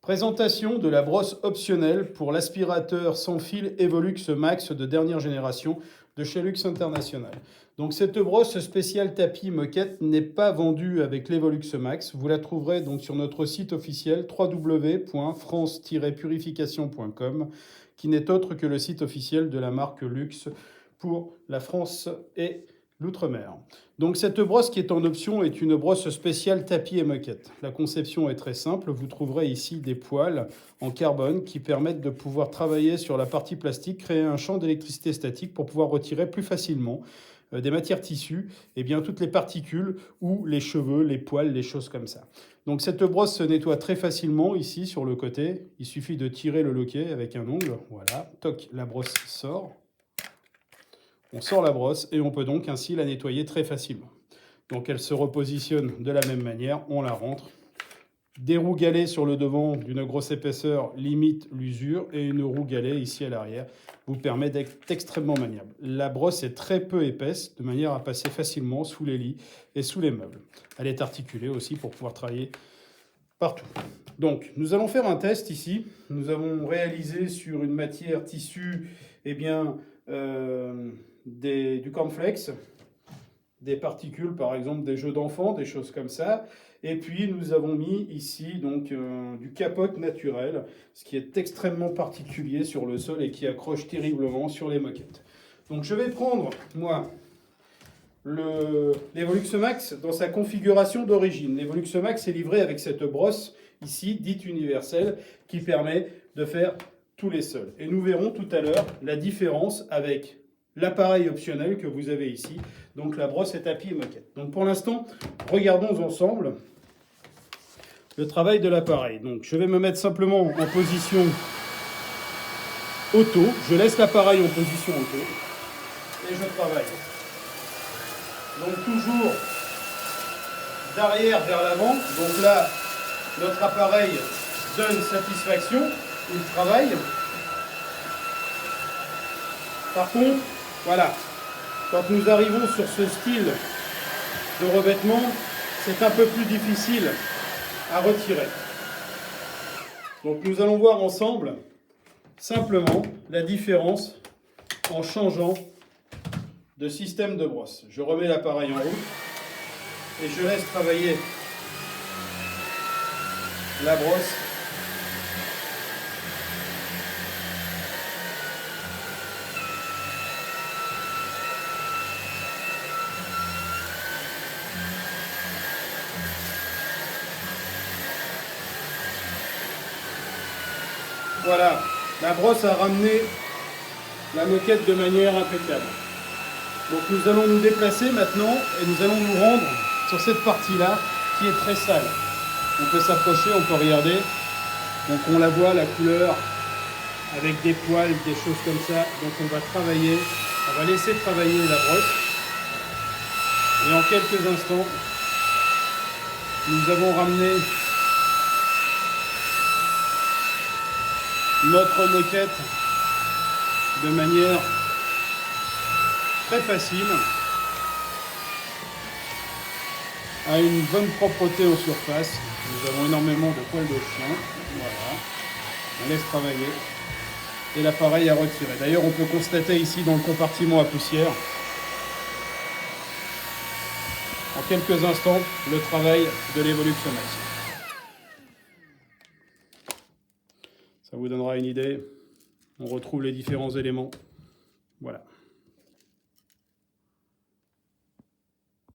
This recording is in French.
Présentation de la brosse optionnelle pour l'aspirateur sans fil Evolux Max de dernière génération de chez Luxe International. Donc cette brosse spéciale tapis moquette n'est pas vendue avec l'Evolux Max. Vous la trouverez donc sur notre site officiel www.france-purification.com qui n'est autre que le site officiel de la marque Luxe pour la France et l'outre-mer. Donc cette brosse qui est en option est une brosse spéciale tapis et moquette. La conception est très simple. Vous trouverez ici des poils en carbone qui permettent de pouvoir travailler sur la partie plastique, créer un champ d'électricité statique pour pouvoir retirer plus facilement des matières tissues et bien toutes les particules ou les cheveux, les poils, les choses comme ça. Donc cette brosse se nettoie très facilement ici sur le côté. Il suffit de tirer le loquet avec un ongle. Voilà, toc, la brosse sort. On sort la brosse et on peut donc ainsi la nettoyer très facilement. Donc elle se repositionne de la même manière, on la rentre. Des roues galets sur le devant d'une grosse épaisseur limite l'usure et une roue galet ici à l'arrière vous permet d'être extrêmement maniable. La brosse est très peu épaisse de manière à passer facilement sous les lits et sous les meubles. Elle est articulée aussi pour pouvoir travailler partout. Donc nous allons faire un test ici. Nous avons réalisé sur une matière tissu du cornflakes, des particules par exemple des jeux d'enfants, des choses comme ça. Et puis nous avons mis ici donc du capote naturel, ce qui est extrêmement particulier sur le sol et qui accroche terriblement sur les moquettes. Donc je vais prendre moi l'Evolux Max dans sa configuration d'origine. L'Evolux Max est livré avec cette brosse ici dite universelle qui permet de faire tous les sols. Et nous verrons tout à l'heure la différence avec l'appareil optionnel que vous avez ici, donc la brosse et tapis et moquette. Donc pour l'instant, regardons ensemble le travail de l'appareil. Donc je vais me mettre simplement en position auto, je laisse l'appareil en position auto et je travaille. Donc toujours d'arrière vers l'avant, donc là notre appareil donne satisfaction, il travaille. Par contre, voilà, quand nous arrivons sur ce style de revêtement, c'est un peu plus difficile à retirer. Donc nous allons voir ensemble simplement la différence en changeant de système de brosse. Je remets l'appareil en route et je laisse travailler la brosse. Voilà, la brosse a ramené la moquette de manière impeccable. Donc nous allons nous déplacer maintenant et nous allons nous rendre sur cette partie-là qui est très sale. On peut s'approcher, on peut regarder. Donc on la voit, la couleur, avec des poils, des choses comme ça. Donc on va travailler, on va laisser travailler la brosse. Et en quelques instants, nous avons ramené notre moquette de manière très facile à une bonne propreté en surface. Nous avons énormément de poils de chien. Voilà. On laisse travailler et l'appareil à retirer. D'ailleurs, on peut constater ici dans le compartiment à poussière, en quelques instants, le travail de l'Evolux Max. Ça vous donnera une idée. On retrouve les différents éléments. Voilà.